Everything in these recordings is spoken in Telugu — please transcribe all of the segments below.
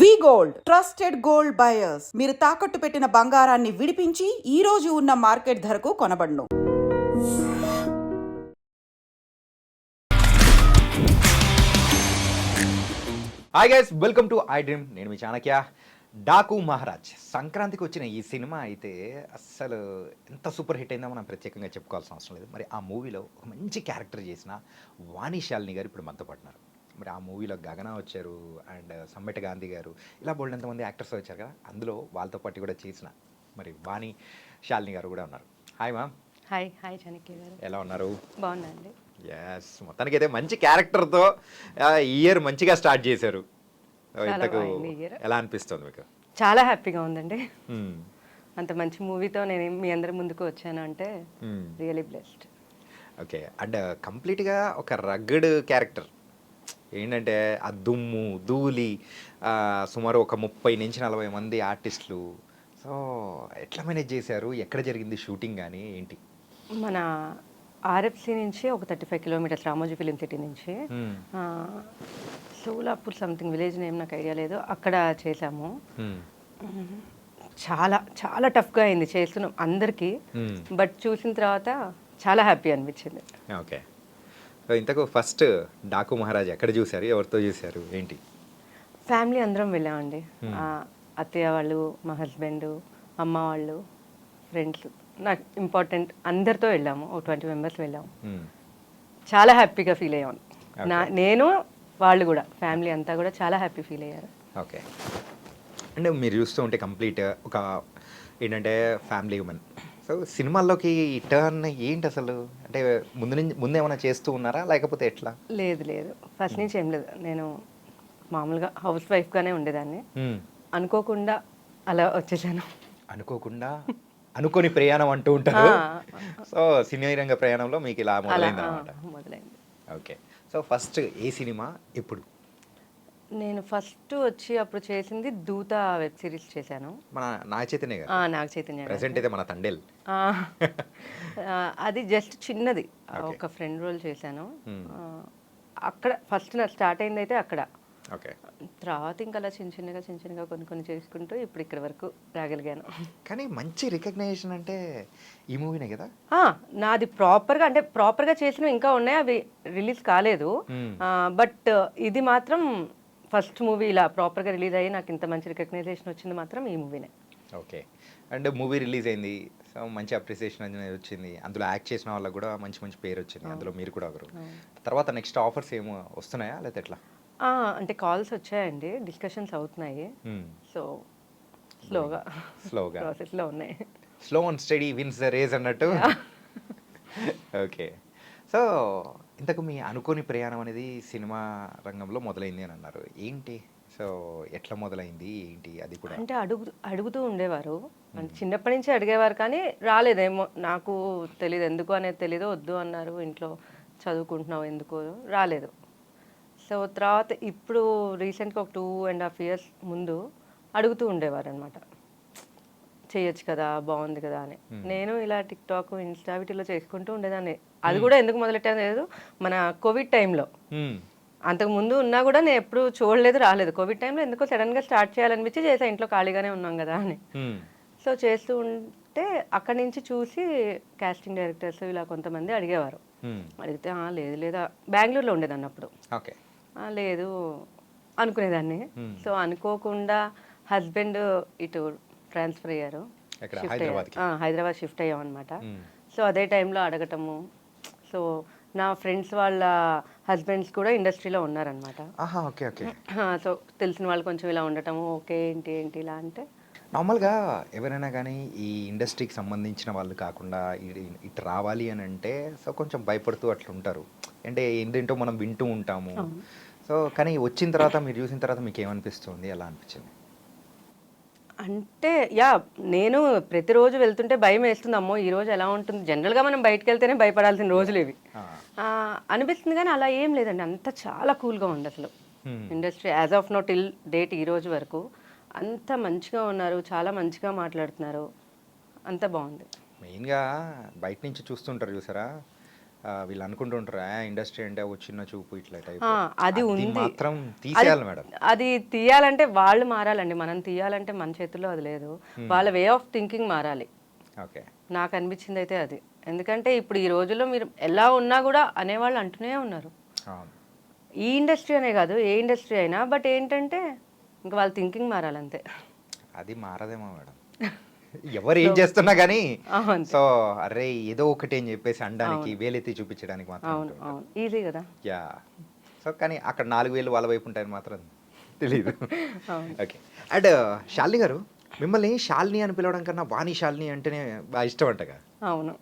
వి గోల్డ్ ట్రస్టెడ్ గోల్డ్ బయర్స్. మీరు తాకట్టు పెట్టిన బంగారాన్ని విడిపించి ఈ రోజు ఉన్న మార్కెట్ ధరకు కొనబడును. Hi guys, welcome to I dream. నేను మీ చాణక్య. డాకు మహారాజ్ సంక్రాంతికి వచ్చిన ఈ సినిమా అయితే అస్సలు ఎంత సూపర్ హిట్ అయిందో మనం ప్రత్యేకంగా చెప్పుకోవాల్సిన అవసరం లేదు. మరి ఆ మూవీలో ఒక మంచి క్యారెక్టర్ చేసిన వాణి శాలిని గారు ఇప్పుడు మనతో పడుతున్నారు. మరి ఆ మూవీలో గగన వచ్చారు అండ్ సమ్మెట గాంధీ గారు, ఇలా బోల్డ్ ఎంతమంది యాక్టర్స్ వచ్చారు కదా. అందులో వాళ్ళతో పాటు కూడా చేసిన మరి వాణి శాలిని గారు కూడా ఉన్నారు. Hi ma'am. Hi hi Chanakya గారు, ఎలా ఉన్నారు? బాగున్నాండి. ఎస్, మొత్తానికి అయితే మంచి క్యారెక్టర్తో ఇయర్ మంచిగా స్టార్ట్ చేశారు. ఇంతకు ఎలా అనిపిస్తుంది మీకు? చాలా హ్యాపీగా ఉందండి. అంత మంచి మూవీతో నేను మీ అందరి ముందుకు వచ్చాను అంటే రియలీ బ్లెస్డ్. ఓకే, అండ్ కంప్లీట్గా ఒక రగ్గడ్ క్యారెక్టర్. ఏంటంటే ఆ దుమ్ము ధూళి, సుమారు ఒక 30 నుంచి 40 మంది ఆర్టిస్టులు. సో ఎట్లా మేనేజ్ చేశారు? ఎక్కడ జరిగింది షూటింగ్ కానీ ఏంటి? మన ఆర్ఎఫ్సి నుంచి ఒక 35 కిలోమీటర్స్, రామోజీ ఫిలిం సిటీ నుంచి సోలాపూర్ సంథింగ్ విలేజ్ నేమ్ నాకు ఐడియా లేదు, అక్కడ చేసాము. చాలా చాలా టఫ్గా అయింది చేస్తున్నాం అందరికీ, బట్ చూసిన తర్వాత చాలా హ్యాపీ అనిపించింది. ఓకే, సో ఇంతకు ఫస్ట్ డాకు మహారాజ్ ఎక్కడ చూశారు? ఎవరితో చూశారు? ఏంటి? ఫ్యామిలీ అందరం వెళ్ళామండి. అత్తయ్య వాళ్ళు, మా హస్బెండ్, అమ్మ వాళ్ళు, ఫ్రెండ్స్, నాకు ఇంపార్టెంట్ అందరితో వెళ్ళాము. ఒక 20 మెంబర్స్ వెళ్ళాము. చాలా హ్యాపీగా ఫీల్ అయ్యాము. నేను వాళ్ళు కూడా, ఫ్యామిలీ అంతా కూడా చాలా హ్యాపీ ఫీల్ అయ్యారు. ఓకే, అంటే మీరు చూస్తూ ఉంటే కంప్లీట్ ఒక ఏంటంటే ఫ్యామిలీ ఉమెన్. సో సినిమాల్లోకి టర్న్ ఏంటి అసలు? అంటే ముందు ఏమైనా చేస్తూ ఉన్నారా లేకపోతే ఎట్లా? లేదు లేదు, ఫస్ట్ నుంచి ఏం లేదు. నేను మామూలుగా హౌస్ వైఫ్గానే ఉండేదాన్ని. అనుకోకుండా అలా వచ్చేసాను. అనుకోకుండా అనుకోని ప్రయాణం అంటూ ఉంటారు. సో సినీ రంగ ప్రయాణంలో మీకు ఇలా మొదలైంది అనమాట. మొదలైంది. ఓకే, సో ఫస్ట్ ఏ సినిమా ఎప్పుడు? నేను ఫస్ట్ వచ్చి అప్పుడు చేసింది దూత వెబ్ సిరీస్ చేశాను. మన నాగ చైతన్య గారు. నాగ చైతన్య ప్రెసెంట్ అయితే మన తండేల్. అది జస్ట్ చిన్నది, ఒక ఫ్రెండ్ రోల్ చేశాను. అక్కడ ఫస్ట్ నాకు స్టార్ట్ అయింది అయితే అక్కడ. ఓకే, తర్వాత ఇంకా అలా చిన్న చిన్నగా కొన్ని చేసుకుంటూ ఇప్పుడు ఇక్కడ వరకు రాగలిగాను. కానీ మంచి రికగ్నైజేషన్ అంటే ఈ మూవీనే కదా? నాది ప్రాపర్గా చేసినవి ఇంకా ఉన్నాయి, అవి రిలీజ్ కాలేదు. బట్ ఇది మాత్రం ఫస్ట్ మూవీ ఇలా ప్రాపర్గా రిలీజ్ అయ్యి నాకు ఇంత మంచి రికగ్నైజేషన్ వచ్చింది మాత్రం ఈ మూవీనే. ఓకే, అండ్ మూవీ రిలీజ్ అయింది, సో మంచి అప్రిసియేషన్ అనేది వచ్చింది. అందులో యాక్ట్ చేసిన వాళ్ళకి కూడా మంచి మంచి పేరు వచ్చింది. అందులో మీరు కూడా ఒకరు. తర్వాత నెక్స్ట్ ఆఫర్స్ ఏమో వస్తున్నాయా లేకపోతే ఎట్లా? అంటే కాల్స్ వచ్చాయండి, డిస్కషన్స్ అవుతున్నాయి. సో స్లోగా ప్రాసెస్లో ఉన్నాయి. Slow and study wins the race అన్నట్టు. ఓకే, సో ఇంతకు మీ అనుకోని ప్రయాణం అనేది సినిమా రంగంలో మొదలైంది అని అన్నారు. ఏంటి? సో ఎట్లా మొదలైంది ఏంటి? అది కూడా అంటే అడుగుతూ ఉండేవారు, అంటే చిన్నప్పటి నుంచి అడిగేవారు, కానీ రాలేదేమో, నాకు తెలీదు ఎందుకు అనేది తెలీదు. వద్దు అన్నారు ఇంట్లో, చదువుకుంటున్నావు ఎందుకు, రాలేదు. సో తర్వాత ఇప్పుడు రీసెంట్గా ఒక 2.5 years ముందు అడుగుతూ ఉండేవారు అనమాట, చేయొచ్చు కదా, బాగుంది కదా అని. నేను ఇలా టిక్టాక్, ఇన్స్టా వీటిలో చేసుకుంటూ ఉండేదాన్ని. అది కూడా ఎందుకు మొదలెట్టాను లేదు, మన కోవిడ్ టైంలో. అంతకుముందు ఉన్నా కూడా నేను ఎప్పుడు చూడలేదు, రాలేదు. కోవిడ్ టైంలో ఎందుకో సడన్గా స్టార్ట్ చేయాలనిపించి చేసా, ఇంట్లో ఖాళీగానే ఉన్నాం కదా అని. సో చేస్తూ ఉంటే అక్కడి నుంచి చూసి కాస్టింగ్ డైరెక్టర్స్ ఇలా కొంతమంది అడిగేవారు. అడిగితే లేదు లేదా, బెంగళూరులో ఉండేదాన్ని అప్పుడు. ఓకే, లేదు అనుకునేదాన్ని. సో అనుకోకుండా హస్బెండ్ ఇటు ట్రాన్స్ఫర్ అయ్యారు, హైదరాబాద్ షిఫ్ట్ అయ్యాం అనమాట. సో అదే టైంలో అడగటము. సో నా ఫ్రెండ్స్ వాళ్ళ హస్బెండ్స్ కూడా ఇండస్ట్రీలో ఉన్నారనమాట. సో తెలిసిన వాళ్ళు కొంచెం ఇలా ఉండటము, ఓకే ఏంటి ఇలా అంటే. నార్మల్గా ఎవరైనా కానీ ఈ ఇండస్ట్రీకి సంబంధించిన వాళ్ళు కాకుండా ఇటు రావాలి అని అంటే సో కొంచెం భయపడుతూ అట్లా ఉంటారు. అంటే ఏంటంటో మనం వింటూ ఉంటాము. సో కానీ వచ్చిన తర్వాత మీరు చూసిన తర్వాత మీకు ఏమనిపిస్తుంది? ఎలా అనిపించింది? అంటే నేను ప్రతిరోజు వెళ్తుంటే భయం వేస్తుంది, అమ్మో ఈరోజు ఎలా ఉంటుంది. జనరల్గా మనం బయటకు వెళ్తేనే భయపడాల్సిన రోజులు ఇవి అనిపిస్తుంది, కానీ అలా ఏం లేదండి. అంతా చాలా కూల్గా ఉంది అసలు industry as of no till date. ఈ రోజు వరకు అంత మంచిగా ఉన్నారు, చాలా మంచిగా మాట్లాడుతున్నారు, అంత బాగుంది. మెయిన్గా బయట నుంచి చూస్తుంటారు చూసారా, వీళ్ళు అనుకుంటుంటారా ఇండస్ట్రీ అంటే ఒక చిన్న చూపు ఇట్లా టైప్, అది ఉంది. మాత్రం తీసేయాలి మేడం. అది తీయాలంటే వాళ్ళు మారాలండి, మనం తీయాలంటే మన చేతుల్లో అది లేదు. వాళ్ళ వే ఆఫ్ థింకింగ్ మారాలి. ఓకే, నాకు అనిపించింది అయితే అది. ఎందుకంటే ఇప్పుడు ఈ రోజుల్లో మీరు ఎలా ఉన్నా కూడా అనేవాళ్ళు అంటూనే ఉన్నారు. ఈ ఇండస్ట్రీ అనే కాదు, ఏ ఇండస్ట్రీ అయినా. బట్ ఏంటంటే ఇంకా వాళ్ళ థింకింగ్ మారాలంతే. అది మారదేమో మేడం. ఎవరు ఏం చేస్తున్నా కానీ అవును. సో అరే ఏదో ఒకటి అని చెప్పేసి అనడానికి, వేలెత్తి చూపించడానికి మాత్రం అవును అవును, ఈజీ కదా. యా. సో కానీ అక్కడ 4,000 వాళ్ళ వైపు ఉంటాయని మాత్రం తెలియదు. ఓకే. అండ్ శాలిని గారు, మిమ్మల్ని శాలిని అని పిలవడం కన్నా వాణి శాలిని అంటేనే బాగా ఇష్టం అంటగా. అవును.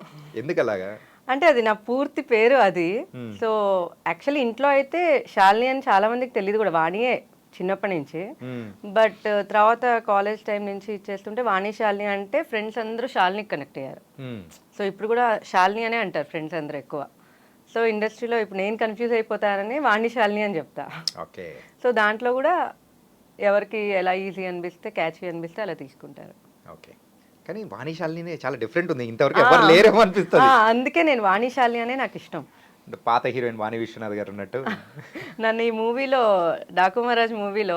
ఎందుకు అలాగా? అంటే అది నా పూర్తి పేరు అది. సో యాక్చువల్లీ ఇంట్లో అయితే శాలిని అని చాలా మందికి తెలియదు కూడా, వాణియే చిన్నప్పటి నుంచి. బట్ తర్వాత కాలేజ్ టైం నుంచి ఇచ్చేస్తుంటే వాణి శాలిని అంటే ఫ్రెండ్స్ అందరూ శాలిని కనెక్ట్ అయ్యారు. సో ఇప్పుడు కూడా శాలిని అనే అంటారు ఫ్రెండ్స్ అందరూ ఎక్కువ. సో ఇండస్ట్రీలో ఇప్పుడు నేను కన్ఫ్యూజ్ అయిపోతానని వాణి శాలిని అని చెప్తా. ఓకే. సో దాంట్లో కూడా ఎవరికి ఎలా ఈజీ అనిపిస్తే, క్యాచీ అనిపిస్తే అలా తీసుకుంటారు. ఓకే. కానీ వాణి శాలిని చాలా డిఫరెంట్ ఉంది, ఇంతవరకు ఎవరు లేరేమో అనిపిస్తుంది. అందుకే నేను వాణి శాలిని అనే నాకు ఇష్టం. పాత హీరోయిన్ వాణి విశ్వనాథ్ గారు ఉన్నట్టు నన్ను ఈ మూవీలో డాకు మహారాజ్ మూవీలో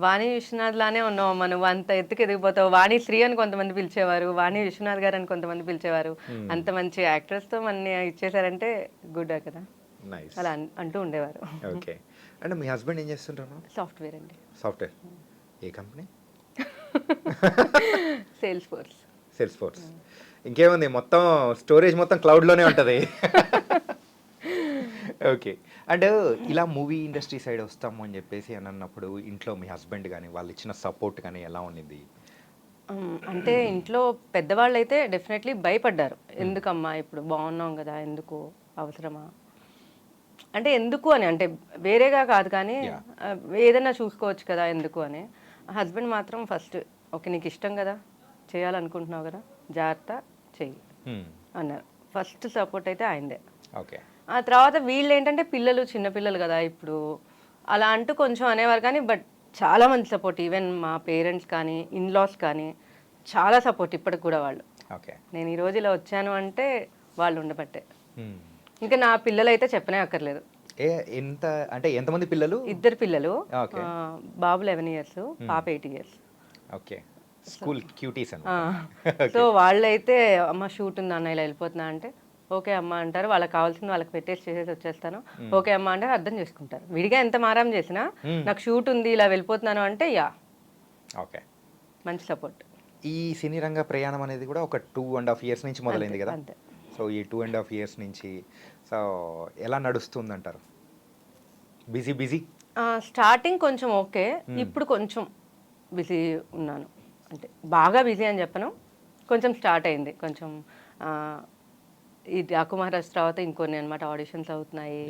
వాణి విశ్వనాథ్ లానే ఉన్నావు, మనం అంత ఎత్తుకు ఎదిగిపోతావు. వాణి శ్రీ అని కొంతమంది పిలిచేవారు, వాణి విశ్వనాథ్ గారు అని కొంతమంది పిలిచేవారు. అంత మంచి యాక్ట్రెస్ తో మన ఇచ్చేసారంటే గుడ్ కదా. నైస్. అలా అంటూ ఉండేవారు. ఓకే. అంటే మీ హస్బెండ్ ఏం చేస్తుంటారు? సాఫ్ట్వేర్ అండి. సాఫ్ట్వేర్. ఏ company? Salesforce. Salesforce. ఇంకేముంది, మొత్తం స్టోరేజ్ మొత్తం క్లౌడ్లోనే ఉంటుంది. ఓకే. అండ్ ఇలా మూవీ ఇండస్ట్రీ సైడ్ వస్తాము అని చెప్పేసి అని అన్నప్పుడు ఇంట్లో మీ హస్బెండ్ కానీ వాళ్ళు ఇచ్చిన సపోర్ట్ కానీ ఎలా ఉన్నింది? అంటే ఇంట్లో పెద్దవాళ్ళు అయితే డెఫినెట్లీ భయపడ్డారు. ఎందుకమ్మా ఇప్పుడు బాగున్నాం కదా, ఎందుకు అవసరమా అంటే ఎందుకు అని, అంటే వేరేగా కాదు కానీ ఏదైనా చూసుకోవచ్చు కదా ఎందుకు అని. హస్బెండ్ మాత్రం ఫస్ట్ ఓకే నీకు ఇష్టం కదా, చేయాలనుకుంటున్నావు కదా, జాగ్రత్త చెయ్యి అన్నారు. ఫస్ట్ సపోర్ట్ అయితే ఆయనదే. ఓకే. ఆ తర్వాత వీళ్ళు ఏంటంటే పిల్లలు చిన్నపిల్లలు కదా ఇప్పుడు అలా అంటూ కొంచెం అనేవారు కానీ, బట్ చాలా మంది సపోర్ట్. ఈవెన్ మా పేరెంట్స్ కానీ ఇన్లాస్ కానీ చాలా సపోర్ట్ ఇప్పటికి కూడా వాళ్ళు. ఓకే. నేను ఈ రోజు ఇలా వచ్చాను అంటే వాళ్ళు ఉండబట్టే. ఇంకా నా పిల్లలు అయితే చెప్పనే అక్కర్లేదు. ఎంత అంటే ఎంతమంది పిల్లలు? 2 పిల్లలు. బాబు 11 years, పాప 8 years. ఓకే. స్కూల్ క్యూటీస్ అని. సో వాళ్ళైతే అమ్మ షూట్ ఉంది అన్న ఇలా వెళ్ళిపోతున్నా అంటే ఓకే అమ్మ అంటారు. వాళ్ళకి కావాల్సింది వాళ్ళకి పెట్టేసి చేసేసి వచ్చేస్తాను. ఓకే అమ్మ అంటే అర్థం చేసుకుంటారు. విడిగా ఎంత మారం చేసినా నాకు షూట్ ఉంది ఇలా వెళ్ళిపోతున్నాను అంటే యా ఓకే మంచి సపోర్ట్. ఈ సినీ రంగ ప్రయాణం అనేది కూడా ఒక 2.5 years నుంచి మొదలైంది కదా. అంతే. సో ఈ 2.5 years నుంచి సో ఎలా నడుస్తుంది అంటారు? బిజీ స్టార్టింగ్ కొంచెం ఓకే, ఇప్పుడు కొంచెం బిజీ ఉన్నాను. అంటే బాగా బిజీ అని చెప్పను, కొంచెం స్టార్ట్ అయింది. కొంచెం ఈ డాకు మహారాజ్ తర్వాత ఇంకొన్ని అనమాట ఆడిషన్స్ అవుతున్నాయి,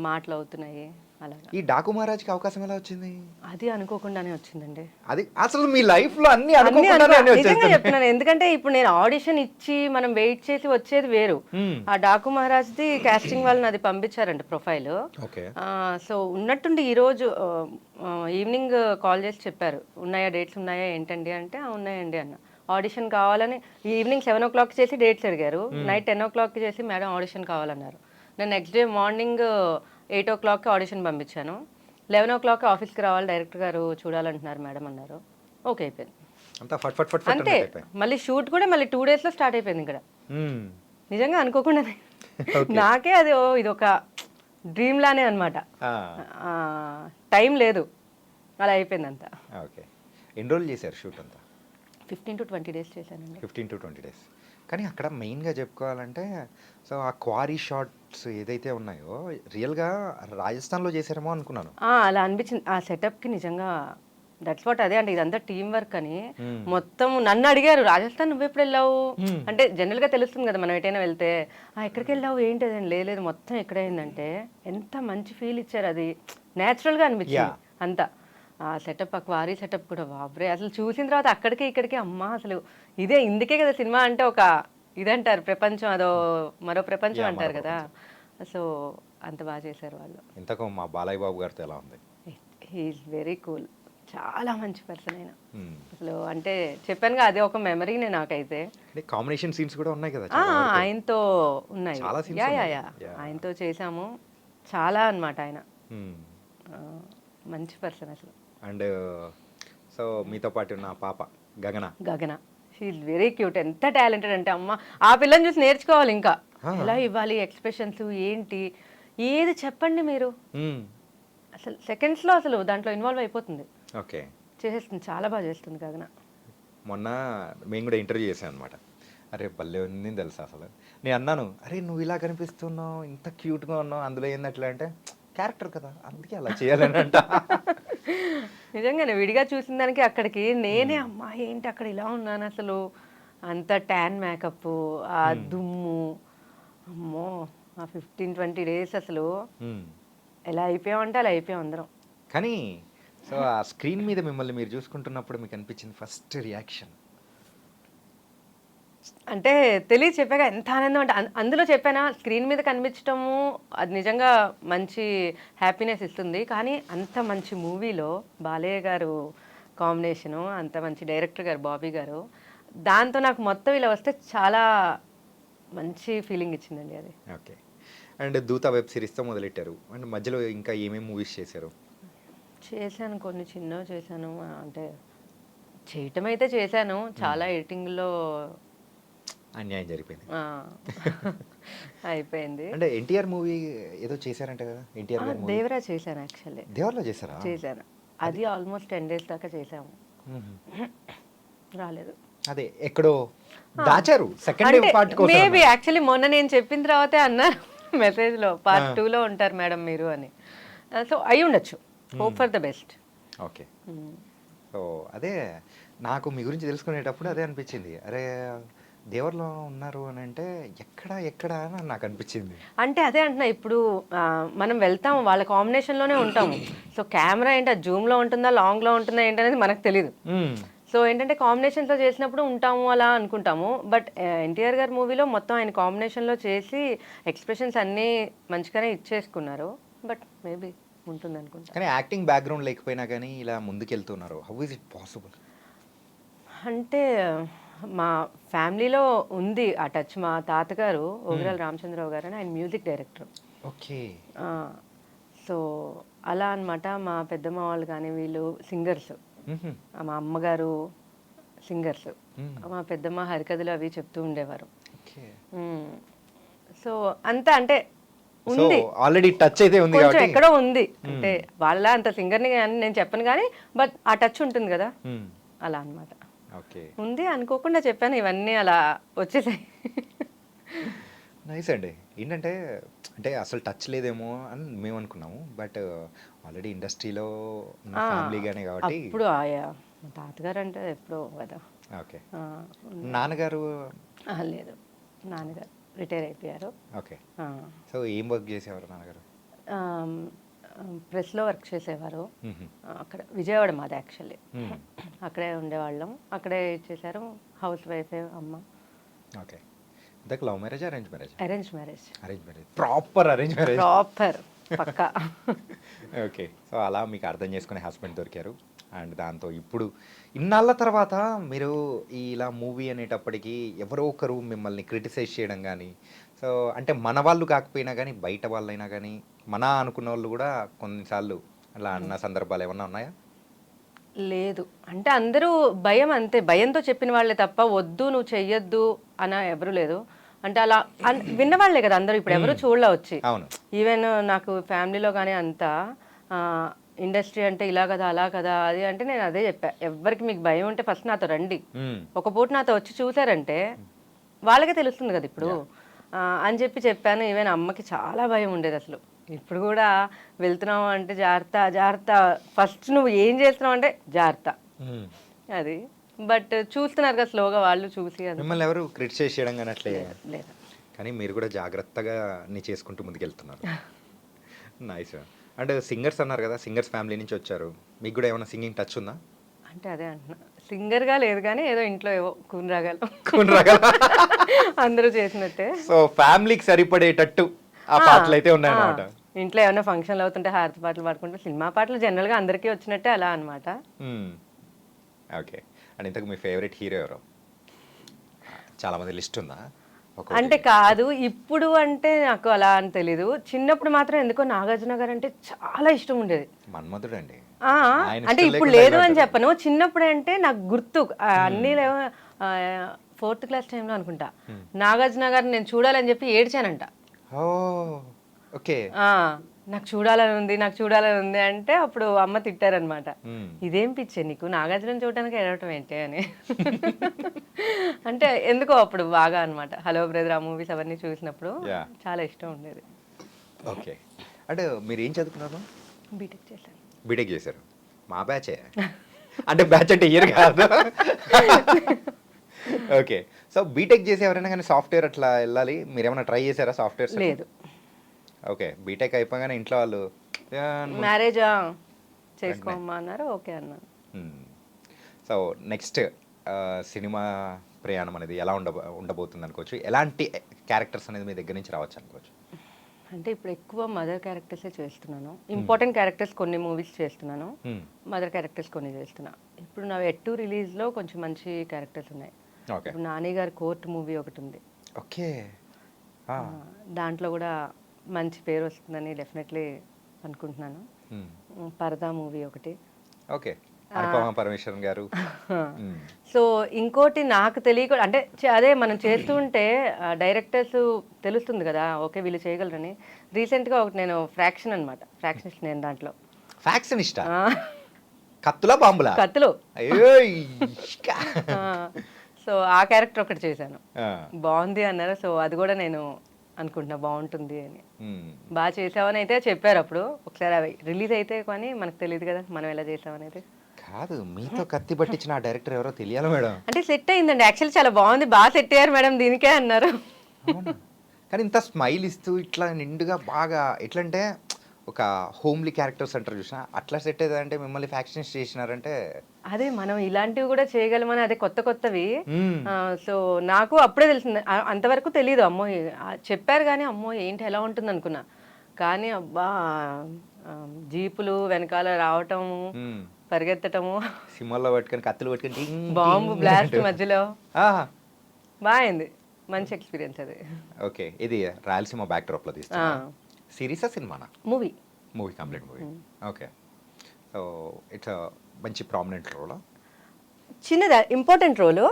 మాటలు అవుతున్నాయి. అలాగా ఈ డాకు మహారాజ్కి అవకాశం ఎలా వచ్చింది? అది అనుకోకుండానే వచ్చిందండి. అది అసలు మీ లైఫ్ లో అన్ని నిజంగా చెప్తున్నాను. ఎందుకంటే ఇప్పుడు నేను ఆడిషన్ ఇచ్చి మనం వెయిట్ చేసి వచ్చేది వేరు. ఆ డాకు మహారాజ్ది కాస్టింగ్ వాళ్ళని అది పంపించారండి ప్రొఫైల్. సో ఉన్నట్టుండి ఈ రోజు ఈవినింగ్ కాల్ చేసి చెప్పారు ఉన్నాయా డేట్స్ ఉన్నాయా ఏంటండి అంటే ఉన్నాయండి అన్న. ఆడిషన్ కావాలని ఈవినింగ్ 7 o'clock చేసి డేట్స్ అడిగారు. నైట్ 10 o'clock చేసి మేడం ఆడిషన్ కావాలన్నారు. నేను next day morning 8 o'clock audition పంపించాను. 11 o'clock ఆఫీస్కి రావాలి, డైరెక్టర్ గారు చూడాలంటున్నారు మేడం అన్నారు. ఓకే అయిపోయింది అంతే. మళ్ళీ షూట్ కూడా మళ్ళీ 2 days లో స్టార్ట్ అయిపోయింది ఇక్కడ. నిజంగా అనుకోకుండానే నాకే అది ఇది ఒక డ్రీమ్ లానే అనమాట. టైం లేదు, అలా అయిపోయింది అంతా. ఓకే. ఎన్ని రోజులు చేశారు షూట్ అంతా? 15 to 20 days చేశానండి. 15 to 20 days. కానీ అక్కడ మెయిన్గా చెప్పుకోవాలంటే సో ఆ క్వారీ షాట్స్ ఏదైతే ఉన్నాయో రియల్గా రాజస్థాన్లో చేశారేమో అనుకున్నాను. అలా అనిపించింది ఆ సెటప్కి. నిజంగా దట్స్ వాట్. అదే అంటే ఇదంతా టీం వర్క్ అని. మొత్తం నన్ను అడిగారు రాజస్థాన్ నువ్వు ఎప్పుడు వెళ్ళావు అంటే జనరల్గా తెలుస్తుంది కదా మనం ఎటైనా వెళ్తే ఎక్కడికి వెళ్ళావు ఏంటి అదని. లేదు మొత్తం ఎక్కడైందంటే ఎంత మంచి ఫీల్ ఇచ్చారు. అది న్యాచురల్గా అనిపించింది అంతా. ఆ సెటప్, ఆ క్వారీ సెటప్ కూడా బాబ్రే అసలు చూసిన తర్వాత అక్కడికి ఇక్కడికి అమ్మ అసలు ఇదే ఇందుకే కదా సినిమా అంటే ఒక ఇదంటారు ప్రపంచం, అదో మరో ప్రపంచం అంటారు కదా. సో అంత బాగా చేశారు వాళ్ళు. ఇంతకు మా బాలయ్య బాబు గారితో ఎలా ఉంది? హీఈస్ వెరీ కూల్, చాలా మంచి పర్సన్ ఆయన. Hmm. అసలు అంటే చెప్పానుగా అదే ఒక మెమరీనే నాకైతే. అంటే కాంబినేషన్ సీన్స్ కూడా ఉన్నాయి కదా ఆ, ఆయనతో ఉన్నాయి. చాలా scenes యా యా ఉన్నాయి. Yeah Yeah. ఆయనతో చేసాము చాలా అన్నమాట ఆయన. Hmm. ఆ, మంచి పర్సన్ అసలు. అండ్ సో మీతో పాటు ఉన్న పాప గగన గగన షీఈ్ వెరీ క్యూట్. ఎంత టాలెంటెడ్ అంటే అమ్మ ఆ పిల్లని చూసి నేర్చుకోవాలి ఇంకా. ఎలా ఇవ్వాలి ఎక్స్ప్రెషన్స్ ఏంటి ఏది చెప్పండి మీరు, అసలు సెకండ్స్లో అసలు దాంట్లో ఇన్వాల్వ్ అయిపోతుంది, ఓకే చేసేస్తుంది, చాలా బాగా చేస్తుంది గగన. మొన్న మేము కూడా ఇంటర్వ్యూ చేసాం అనమాట. అరే భలే ఉంది తెలుసా అసలు. నేను అన్నాను, అరే నువ్వు ఇలా కనిపిస్తున్నావు, ఇంత క్యూట్గా ఉన్నావు, అందులో ఏంది అట్లా అంటే క్యారెక్టర్ కదా అందుకే అలా చేయాలని అంట. నిజంగానే విడిగా చూసిన దానికి అక్కడికి నేనే అమ్మా ఏంటి అక్కడ ఇలా ఉన్నాను అసలు, అంత ట్యాన్ మేకప్, ఆ దుమ్ము, అమ్మో ఆ 15-20 days అసలు ఎలా అయిపోయామంటే అలా అయిపోయాం అందరం. కానీ సో ఆ స్క్రీన్ మీద మిమ్మల్ని మీరు చూసుకుంటున్నప్పుడు మీకు అనిపించింది ఫస్ట్ రియాక్షన్? అంటే తెలియదు చెప్పాక ఎంత ఆనందం అంటే అందులో చెప్పానా స్క్రీన్ మీద కనిపించటము అది నిజంగా మంచి హ్యాపీనెస్ ఇస్తుంది. కానీ అంత మంచి మూవీలో బాలయ్య గారు కాంబినేషను, అంత మంచి డైరెక్టర్ గారు బాబీ గారు, దాంతో నాకు మొత్తం ఇలా వస్తే చాలా మంచి ఫీలింగ్ ఇచ్చిందండి అది. ఓకే. అండ్ దూత వెబ్ సిరీస్తో మొదలెట్టారు, అండ్ మధ్యలో ఇంకా ఏమేమి మూవీస్ చేశారు? చేశాను కొన్ని చిన్నవి చేశాను, అంటే చేయటం అయితే చేశాను, చాలా ఎడిటింగ్లో అన్యాయం జరిపోయింది. అయిపోయింది. అంటే ఎన్టీఆర్ మూవీ ఏదో చేశారంట కదా, ఎన్టీఆర్ గారి మూవీ దేవరా చేశాను యాక్చువల్లీ. దేవర్లో చేశారా? చేశాను, అది ఆల్మోస్ట్ 10 days దాకా చేసాము, రాలేదు. అదే ఎక్కడో దాచారు సెకండ్ పార్ట్ కోసం. మేబీ యాక్చువల్లీ మొన్న నేను చెప్పిన తర్వాతే అన్నారు మెసేజ్లో పార్ట్ 2లో ఉంటారు మేడం మీరు అని. సో అయి ఉండొచ్చు, hope for the best. Okay. So అదే నాకు మీ గురించి తెలుసుకునేటప్పుడు అదే అనిపించింది, అరే దేవర్లో ఉన్నారు అని అంటే ఎక్కడ అని నాకు అనిపించింది. అంటే అదే అంటున్నా, ఇప్పుడు మనం వెళ్తాము వాళ్ళ కాంబినేషన్లోనే ఉంటాము. సో కెమెరా ఏంటి అది జూమ్లో ఉంటుందా లాంగ్లో ఉంటుందా ఏంటనేది మనకు తెలియదు. సో ఏంటంటే కాంబినేషన్తో చేసినప్పుడు ఉంటాము అలా అనుకుంటాము. బట్ ఎన్టీఆర్ గారి మూవీలో మొత్తం ఆయన కాంబినేషన్లో చేసి ఎక్స్ప్రెషన్స్ అన్నీ మంచిగానే ఇచ్చేసుకున్నారు. బట్ మేబీ ఉంటుంది అనుకుంటా. కానీ యాక్టింగ్ బ్యాక్గ్రౌండ్ లేకపోయినా కానీ ఇలా ముందుకెళ్తున్నారు, హౌ ఇస్ ఇట్ పాసిబుల్? అంటే మా ఫ్యామిలీలో ఉంది ఆ టచ్. మా తాతగారు ఓగిరాల రామచంద్రరావు గారు అని, ఆయన మ్యూజిక్ డైరెక్టర్. ఓకే. సో అలా అనమాట. మా పెద్దమ్మ వాళ్ళు కానీ వీళ్ళు సింగర్స్, మా అమ్మగారు సింగర్స్, మా పెద్దమ్మ హరికథలు అవి చెప్తూ ఉండేవారు. సో అంతా అంటే ఉంది, ఆల్రెడీ టచ్ అయితే ఉంది, కొంచెం ఎక్కడో ఉంది. అంటే వాళ్ళ అంత సింగర్ని నేను చెప్పను కానీ బట్ ఆ టచ్ ఉంటుంది కదా, అలా అనమాట. ఉంది అనుకోకుండా చెప్పాను, ఇవన్నీ అలా వచ్చేసాయి. నైస్ అండి. ఏంటంటే అంటే అసలు టచ్ లేదేమో అని మేము అనుకున్నాము, బట్ ఆల్రెడీ ఇండస్ట్రీలో ఉన్న ఫ్యామిలీగానే కాబట్టి. ఇప్పుడు మా తాతగారు అంటే ఎప్పుడో కదా. ఓకే. నాన్నగారు? లేదు, నాన్నగారు రిటైర్ అయిపోయారు. ఓకే. సో ఏం వర్క్ చేసేవారు నాన్నగారు? ప్రెస్లో వర్క్ చేసేవారు. అక్కడ విజయవాడ మాది యాక్చువల్లీ, అక్కడే ఉండేవాళ్ళం, అక్కడే చేశారు. హౌస్ వైఫే అమ్మ. Okay. That love marriage, arrange marriage? Arrange marriage. Arrange marriage, proper arrange marriage, proper పక్కా. ఓకే. సో అలా మీకు అర్థం చేసుకునే హస్బెండ్ దొరికారు. అండ్ దాంతో ఇప్పుడు ఇన్నాళ్ళ తర్వాత మీరు ఇలా మూవీ అనేటప్పటికీ ఎవరో ఒకరు మిమ్మల్ని క్రిటిసైజ్ చేయడం కానీ, సో అంటే మన వాళ్ళు కాకపోయినా కానీ బయట వాళ్ళైనా కానీ మన అనుకున్న వాళ్ళు కూడా కొన్నిసార్లు అలా అన్న సందర్భాలు ఏమన్నా ఉన్నాయా? లేదు, అంటే అందరూ భయం, అంతే భయంతో చెప్పిన వాళ్ళే తప్ప వద్దు నువ్వు చెయ్యొద్దు అన్న ఎవరు లేదు. అంటే అలా విన్నవాళ్లే కదా అందరూ, ఇప్పుడు ఎవరు చూడలే వచ్చి. ఈవెన్ నాకు ఫ్యామిలీలో కానీ అంతా ఇండస్ట్రీ అంటే ఇలా కదా అలా కదా అది అంటే నేను అదే చెప్పా, ఎవరికి మీకు భయం ఉంటే ఫస్ట్ నాతో రండి, ఒక పూట నాతో వచ్చి చూసారంటే వాళ్ళకే తెలుస్తుంది కదా ఇప్పుడు అని చెప్పాను. ఈవెన్ అమ్మకి చాలా భయం ఉండేది అసలు. ఇప్పుడు కూడా వెళ్తున్నావు అంటే జాగ్రత్త జాగ్రత్త, ఫస్ట్ నువ్వు ఏం చేస్తున్నావు అంటే జాగ్రత్త అది. బట్ చూస్తున్నారు కదా స్లోగా వాళ్ళు చూసి. మిమ్మల్ని ఎవరు క్రిటిసైజ్ చేయడం కానీ అట్లే లేదు, కానీ మీరు కూడా జాగ్రత్తగా అన్ని చేసుకుంటూ ముందుకెళ్తున్నారు. నైస్. అంటే సింగర్స్ అన్నారు కదా, సింగర్స్ ఫ్యామిలీ నుంచి వచ్చారు, మీకు కూడా ఏమైనా సింగింగ్ టచ్ ఉందా? అంటే అదే అంటున్నా, సింగర్గా లేదు కానీ ఏదో ఇంట్లో ఏవో కూనరాగాలు అందరూ చేసినట్టే. సో ఫ్యామిలీకి సరిపడేటట్టు ఆ పాటలు అయితే ఉన్నాయన్నమాట. ఇంట్లో ఏమైనా ఫంక్షన్లు అవుతుంటే హారతి పాటలు పాడుకుంటే సినిమా పాటలు జనరల్గా అందరికీ వచ్చినట్టే అలా అనమాట. ఓకే. అండ్ ఇంతకు మీ ఫేవరెట్ హీరో ఎవరు? చాలా మంది లిస్ట్ ఉందా? అంటే కాదు, ఇప్పుడు అంటే నాకు అలా అని తెలీదు. చిన్నప్పుడు మాత్రం ఎందుకో నాగార్జున గారు అంటే చాలా ఇష్టం ఉండేది. మన్మధుడు అండి. అంటే ఇప్పుడు లేదు అని చెప్పను, చిన్నప్పుడు అంటే నాకు గుర్తు అన్నీ 4th క్లాస్ టైంలో అనుకుంటా నాగార్జున గారిని నేను చూడాలని చెప్పి ఏడ్చానంట. ఓకే. నాకు చూడాలని ఉంది అంటే అప్పుడు అమ్మ తిట్టారనమాట. ఇదేం పిచ్చే నీకు నాగార్జున చూడటానికి ఏడవటం ఏంటి అని. అంటే ఎందుకో అప్పుడు బాగా అనమాట. హలో బ్రదర్ ఆ మూవీస్ అవన్నీ చూసినప్పుడు చాలా ఇష్టం ఉండేది. ఓకే. అంటే మీరు ఏం చదువుకున్నారు? బీటెక్ చేశాను. బీటెక్ చేశారు. మా బ్యాచే. అంటే బ్యాచ్ అంటే ఇయర్ కాదు. ఓకే. సో బీటెక్ చేసి ఎవరైనా కానీ సాఫ్ట్వేర్ అట్లా వెళ్ళాలి, మీరు ఏమైనా ట్రై చేశారా సాఫ్ట్వేర్? లేదు. ఓకే. బీటెక్ అయిపోగానే ఇంట్లో వాళ్ళు మ్యారేజ్ చేసుకోమ్మా అన్నారు. ఓకే అన్నాను. సో నెక్స్ట్ సినిమా ప్రయాణం అనేది ఎలా ఉండబోతుంది అనుకోవచ్చు? ఎలాంటి క్యారెక్టర్స్ అనేది మీ దగ్గర నుంచి రావచ్చు అనుకోవచ్చు? అంటే ఇప్పుడు ఎక్కువ మదర్ క్యారెక్టర్సే చేస్తున్నాను. ఇంపార్టెంట్ క్యారెక్టర్స్ కొన్ని మూవీస్ చేస్తున్నాను, మదర్ క్యారెక్టర్స్ కొన్ని చేస్తున్నా. ఇప్పుడు నా ఎట్టు రిలీజ్లో కొంచెం మంచి క్యారెక్టర్స్ ఉన్నాయి. ఇప్పుడు నాని గారి కోర్ట్ మూవీ ఒకటి ఉంది. ఓకే. దాంట్లో కూడా మంచి పేరు వస్తుందని డెఫినెట్లీ అనుకుంటున్నాను. పరదా మూవీ ఒకటి. ఓకే. అనుపమ పరమేశ్వరన్ గారు. సో ఇంకోటి నాకు తెలియక అంటే అదే మనం చేస్తూ ఉంటే డైరెక్టర్స్ తెలుస్తుంది కదా, ఓకే వీళ్ళు చేయగలరని. రీసెంట్గా ఒకటి నేను ఫ్రాక్షన్ అనమాట, ఫ్రాక్షనిస్ట్ నేను దాంట్లో. ఫ్రాక్షనిస్ట్? కత్తులా బాంబులా? కత్తులు. సో ఆ క్యారెక్టర్ ఒకటి చేశాను, బాగుంది అన్నారు. సో అది కూడా నేను అనుకుంటున్నా బాగుంటుంది అని. బాగా చేసావని అయితే చెప్పారు అప్పుడు. ఒకసారి అవి రిలీజ్ అయితే కానీ మనకు తెలియదు కదా మనం ఎలా చేసామని అయితే. కాదు, మీతో కత్తి పట్టించిన ఆ డైరెక్టర్ ఎవరో తెలియాలి మేడం. అంటే సెట్ అయిందండి యాక్చువల్లీ, చాలా బాగుంది, బాగా సెట్ అయ్యారు మేడం దీనికే అన్నారు. కానీ ఇంత స్మైల్ ఇస్తూ ఇట్లా నిండుగా బాగా ఎట్లంటే ఒక హోమ్లీ క్యారెక్టర్స్ అంటారు చూసినా అట్లా సెట్ అయ్యేదంటే మిమ్మల్ని ఫ్యాక్షన్స్ చేసినారంటే అదే మనం ఇలాంటివి కూడా చేయగలమని, అదే కొత్త కొత్తవి. సో నాకు అప్పుడే తెలిసింది, అంతవరకు తెలియదు. అమ్మో చెప్పారు కానీ అమ్మో ఏంటి ఎలా ఉంటుంది అనుకున్నా. కానీ అబ్బా జీపులు వెనకాల రావటము, పరిగెత్తటము, సినిమాల్లో పట్టుకొని కత్తులు పట్టుకొని బాంబు బ్లాస్ట్ మధ్యలో బాగుంది, మంచి ఎక్స్పీరియన్స్ అది. ఓకే. ఇది రాయలసీమ బ్యాక్ డ్రాప్ లో తీస్తా. సిరీసా సినిమానా? Movie. Movie, complete movie. Okay. So it's మంచి ప్రామినెంట్ రోల్. చిన్నదా ఇంపార్టెంట్ రోలు,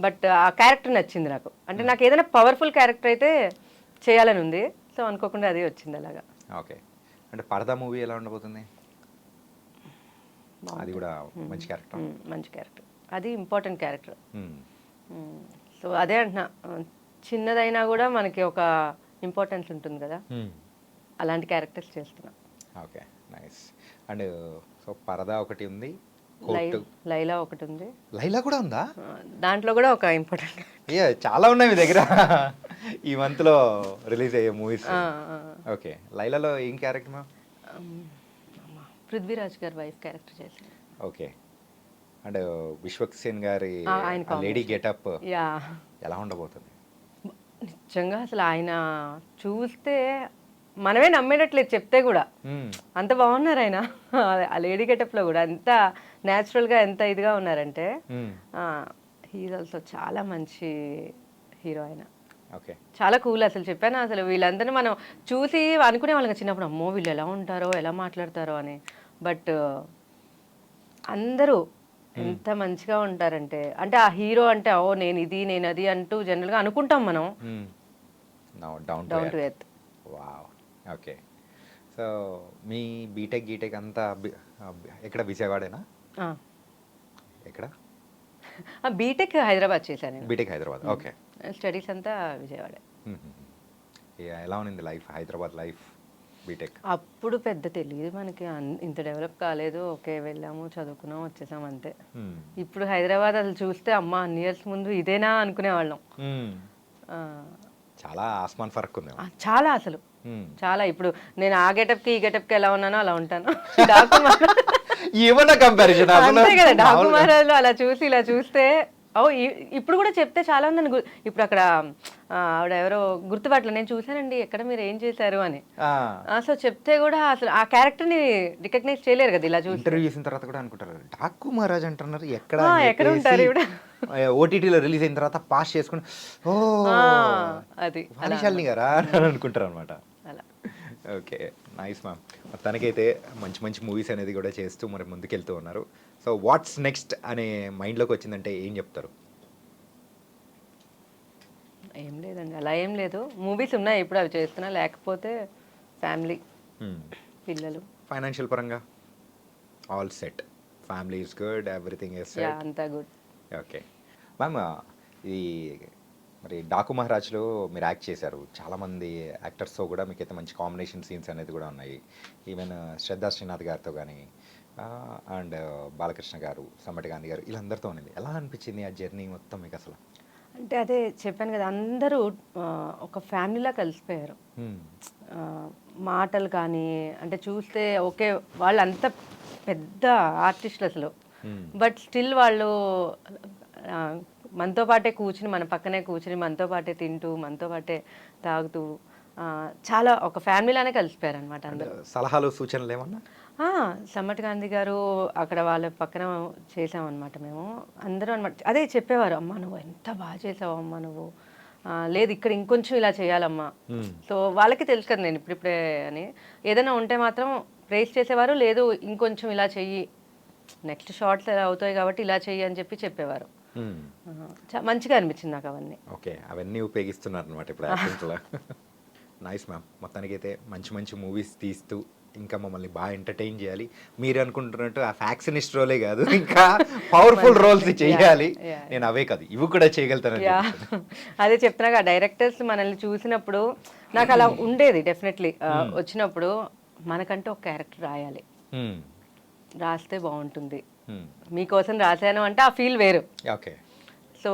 బట్ ఆ క్యారెక్టర్ నచ్చింది నాకు. అంటే నాకు ఏదైనా పవర్ఫుల్ క్యారెక్టర్ అయితే చేయాలని ఉంది. సో అనుకోకుండా అదే వచ్చింది అలాగా. ఓకే. అంటే పరదా మూవీ ఎలా ఉండబోతుంది? అది కూడా మంచి క్యారెక్టర్. మంచి క్యారెక్టర్, అది ఇంపార్టెంట్ క్యారెక్టర్. సో అదే అంటున్నా, చిన్నదైనా కూడా మనకి ఒక ఇంపార్టెన్స్ ఉంటుంది కదా, అలాంటి క్యారెక్టర్స్ చేస్తున్నా. Okay, nice. అండ్ సో పరదా ఒకటి ఉంది, లైలా ఒకటి ఉంది. లైలా కూడా ఉందా? దాంట్లో కూడా ఒక ఇంపార్టెంట్. చాలా ఉన్నాయి మీ దగ్గర ఈ మంత్ లో రిలీజ్ అయ్యే మూవీస్. ఓకే. లైలాలో ఏం క్యారెక్టర్ మ్యామ్? పృథ్వీరాజ్ గారి వైఫ్ క్యారెక్టర్ చేశాను. ఓకే. అండ్ విశ్వక్సేన్ గారి లేడీ గెటప్ ఎలా ఉండబోతుంది? నిజంగా అసలు ఆయన చూస్తే మనమే నమ్మేటట్లేదు చెప్తే కూడా, అంత బాగున్నారు ఆయన. ఆ లేడీ గెటప్లో కూడా ఎంత న్యాచురల్గా ఎంత ఇదిగా ఉన్నారంటే, హీఈస్ ఆల్సో చాలా మంచి హీరో ఆయన. ఓకే. చాలా కూల్. అసలు చెప్పాను, అసలు వీళ్ళందరినీ మనం చూసి అనుకునే వాళ్ళకి చిన్నప్పుడు అమ్మో వీళ్ళు ఎలా ఉంటారో ఎలా మాట్లాడతారో అని. బట్ అందరూ ఎంత మంచిగా ఉంటారంటే, అంటే ఆ హీరో అంటే ఓ నేను ఇది నేను అది అంటూ జనరల్గా అనుకుంటాం మనం. Down to earth. Wow. Okay. So మీ బీటెక్ అంతా ఎక్కడ, విజయవాడేనా? ఎక్కడ? బీటెక్ హైదరాబాద్ చేశాను నేను. బీటెక్ హైదరాబాద్. ఓకే. స్టడీస్ అంతా విజయవాడే. ఎలా ఉంది లైఫ్, హైదరాబాద్ లైఫ్ బీటెక్? అప్పుడు పెద్ద తెలియదు మనకి, ఇంత డెవలప్ కాలేదు. ఓకే వెళ్ళాము చదువుకున్నాం వచ్చేసాం అంతే. ఇప్పుడు హైదరాబాద్ అసలు చూస్తే అమ్మ అన్ని ఇయర్స్ ముందు ఇదేనా అనుకునేవాళ్ళం. చాలా ఆస్మాన్ ఫరక్ ఉంది. చాలా అసలు చాలా. ఇప్పుడు నేను ఆ గెటప్కి ఈ గెటప్కి ఎలా ఉన్నానో అలా ఉంటాను. ఏమన్నా కంపారిజన్? అంతే కదా, డాకు మహారాజులో అలా చూసి ఇలా చూస్తే ఓ ఇప్పుడు కూడా చెప్తే చాలా మంది ఇప్పుడు అక్కడ ఆవిడ ఎవరో గుర్తుపట్ల నేను చూశానండి ఎక్కడ మీరు ఏం చేశారు అని. సో చెప్తే కూడా అసలు ఆ క్యారెక్టర్ ని రికగ్నైజ్ చేయలేరు కదా ఇలా చూసి. ఇంటర్వ్యూ చేసిన తర్వాత కూడా అనుకుంటారు డాకు మహారాజ్ అంటున్నారు ఎక్కడ ఎక్కడ ఉంటారు ఇవిడ. ఓటీటీలో రిలీజ్ అయిన తర్వాత పాస్ చేసుకుని ఓ అది వాణిశాలిని గారా అని అనుకుంటారు అనమాట. అలా. Okay, nice ma'am. తనకైతే మంచి మంచి మూవీస్ అనేది కూడా చేస్తూ మరి ముందుకెళ్తూ ఉన్నారు. సో వాట్స్ నెక్స్ట్ అనే మైండ్లోకి వచ్చిందంటే ఏం చెప్తారు? ఏం లేదండి, అలా ఏం లేదు. మూవీస్ ఉన్నాయి ఇప్పుడు, అవి చేస్తున్నా. లేకపోతే ఫ్యామిలీ, పిల్లలు. ఫైనాన్షియల్ పరంగా all set, family is good, everything is set, అంతా గుడ్. Okay ma'am. ఇది మరి డాకు మహారాజ్లో మీరు యాక్ట్ చేశారు. చాలామంది యాక్టర్స్తో కూడా మీకైతే మంచి కాంబినేషన్ సీన్స్ అనేది కూడా ఉన్నాయి. ఈవెన్ శ్రద్ధా శ్రీనాథ్ గారితో కానీ అండ్ బాలకృష్ణ గారు, సమ్మటి గాంధీ గారు, వీళ్ళందరితో ఉన్నది. ఎలా అనిపించింది ఆ జర్నీ మొత్తం మీకు అసలు? అంటే అదే చెప్పాను కదా, అందరూ ఒక ఫ్యామిలీలా కలిసిపోయారు. మాటలు కానీ అంటే చూస్తే ఓకే, వాళ్ళు అంత పెద్ద ఆర్టిస్టులు అసలు, బట్ స్టిల్ వాళ్ళు మనతో పాటే కూర్చుని, మన పక్కనే కూర్చుని, మనతో పాటే తింటూ, మనతో పాటే తాగుతూ చాలా ఒక ఫ్యామిలీలానే కలిసిపోయారు అనమాట అందరూ. సలహాలు సూచనలు ఏమన్నా? సమ్మటి గాంధీ గారు అక్కడ వాళ్ళ పక్కన చేసామన్నమాట మేము అందరం అనమాట. అదే చెప్పేవారు, అమ్మ నువ్వు ఎంత బాగా చేసావు అమ్మ నువ్వు, లేదు ఇక్కడ ఇంకొంచెం ఇలా చేయాలమ్మా. సో వాళ్ళకి తెలుసు కదా నేను ఇప్పుడిప్పుడే అని. ఏదైనా ఉంటే మాత్రం ప్రేస్ చేసేవారు, లేదు ఇంకొంచెం ఇలా చెయ్యి, నెక్స్ట్ షార్ట్స్ ఎలా అవుతాయి కాబట్టి ఇలా చెయ్యి అని చెప్పేవారు. మంచిగా అనిపించింది నాకు అవన్నీ. ఓకే, అవన్నీ ఉపయోగిస్తున్నారు అనమాట ఇప్పుడు యాక్టింగ్లో. Nice ma'am. మొత్తానికి అయితే మంచి మంచి మూవీస్ తీస్తూ ఇంకా మమ్మల్ని బాగా ఎంటర్టైన్ చేయాలి. మీరు అనుకుంటున్నట్టు ఆ ఫ్యాక్షనిస్ట్ రోలే కాదు, ఇంకా పవర్ఫుల్ రోల్స్ చేయాలి. నేను అవే కాదు, ఇవి కూడా చేయగలుగుతాను. అదే చెప్తున్నా, డైరెక్టర్స్ మనల్ని చూసినప్పుడు నాకు అలా ఉండేది. డెఫినెట్లీ వచ్చినప్పుడు మనకంటే ఒక క్యారెక్టర్ రాయాలి, రాస్తే బాగుంటుంది, మీకోసం రాశాను అంటే ఆ ఫీల్ వేరు. ఓకే. సో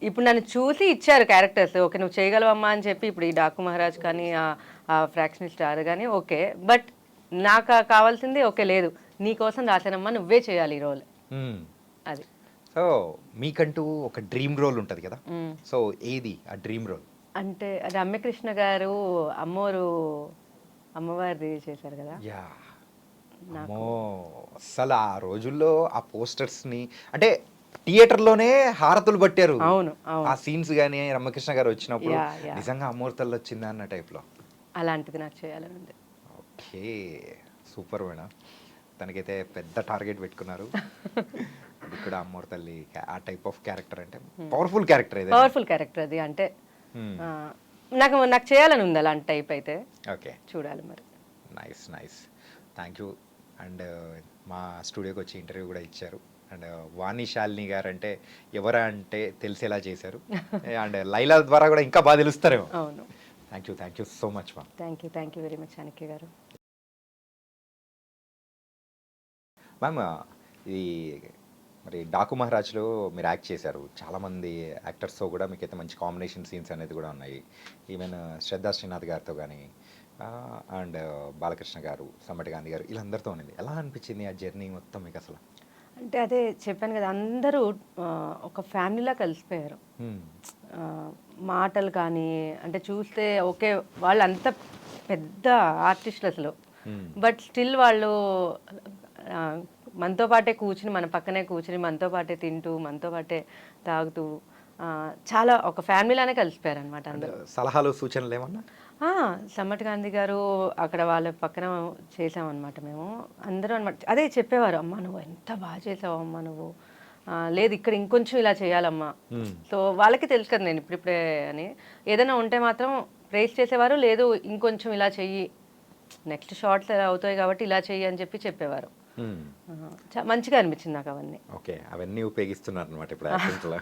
ఇప్పుడు నన్ను చూసి ఇచ్చారు క్యారెక్టర్స్, ఓకే నువ్వు చేయగలవమ్మా అని చెప్పి. ఇప్పుడు ఈ డాకు మహారాజ్ కానీ ఆ ఫ్రాక్షనిస్ట్ స్టార్ కానీ ఓకే, బట్ నాకు కావాల్సింది ఓకే లేదు నీకోసం రాశానమ్మా, నువ్వే చేయాలి ఈ రోల్. అది. సో మీకంటూ ఒక డ్రీమ్ రోల్ ఉంటుంది కదా, సో ఏది ఆ డ్రీమ్ రోల్? అంటే రమ్యకృష్ణ గారు అమ్మవారిది చేశారు కదా. అసలు ఆ రోజుల్లో ఆ పోస్టర్స్ని అంటే థియేటర్లోనే హారతులు పట్టారు. అవును, ఆ సీన్స్ కానీ రమ్యకృష్ణ గారు వచ్చినప్పుడు నిజంగా అమూర్తలు వచ్చిందా అన్న టైప్లో. అలాంటిది నాకు చేయాలని ఉంది. Okay, super madam. తనకైతే పెద్ద టార్గెట్ పెట్టుకున్నారు. అది కూడా అమ్మోరు తల్లి ఆ టైప్ ఆఫ్ క్యారెక్టర్ అంటే పవర్ఫుల్ క్యారెక్టర్. పవర్ఫుల్ క్యారెక్టర్ అది. అంటే నాకు చేయాలని ఉంది అలాంటి టైప్ అయితే. ఓకే, చూడాలి మరి. Nice nice, thank you. And మా స్టూడియోకి వచ్చి ఇంటర్వ్యూ కూడా ఇచ్చారు. అండ్ వాణిశాలిని గారు అంటే ఎవరా అంటే తెలిసేలా చేశారు. అండ్ లైలా ద్వారా కూడా ఇంకా బాగా తెలుస్తారేమో. అవును. Thank you so much ma'am. Thank you very much Chanakya గారు. మ్యామ్, ఈ మరి డాకు మహారాజ్లో మీరు యాక్ట్ చేశారు. చాలామంది యాక్టర్స్తో కూడా మీకైతే మంచి కాంబినేషన్ సీన్స్ అనేది కూడా ఉన్నాయి. ఈవెన్ శ్రద్ధా శ్రీనాథ్ గారితో కానీ అండ్ బాలకృష్ణ గారు, సమ్మటి గాంధీ గారు, వీళ్ళందరితో ఉన్నది. ఎలా అనిపించింది ఆ జర్నీ మొత్తం మీకు అసలు? అంటే అదే చెప్పాను కదా, అందరూ ఒక ఫ్యామిలీలా కలిసిపోయారు. మాటలు కానీ అంటే చూస్తే ఓకే, వాళ్ళు అంత పెద్ద ఆర్టిస్టులు అసలు, బట్ స్టిల్ వాళ్ళు మనతో పాటే కూర్చుని, మన పక్కనే కూర్చుని, మనతో పాటే తింటూ, మనతో పాటే తాగుతూ చాలా ఒక ఫ్యామిలీలానే కలిసిపోయారు అనమాట అందరూ. సలహాలు సూచనలు ఏమన్నా? సమ్మటి గాంధీ గారు అక్కడ వాళ్ళ పక్కన చేసామన్నమాట మేము అందరం అనమాట. అదే చెప్పేవారు, అమ్మ నువ్వు ఎంత బాగా చేసావు అమ్మ నువ్వు, లేదు ఇక్కడ ఇంకొంచెం ఇలా చేయాలమ్మా. సో వాళ్ళకి తెలుసు కదా నేను ఇప్పుడిప్పుడే అని. ఏదైనా ఉంటే మాత్రం ప్రేస్ చేసేవారు, లేదు ఇంకొంచెం ఇలా చెయ్యి, నెక్స్ట్ షార్ట్స్ ఎలా అవుతాయి కాబట్టి ఇలా చెయ్యి అని చెప్పేవారు. మంచిగా అనిపించింది నాకు అవన్నీ. ఓకే, అవన్నీ ఉపయోగిస్తున్నారు అనమాట ఇప్పుడు యాక్టింగ్లో.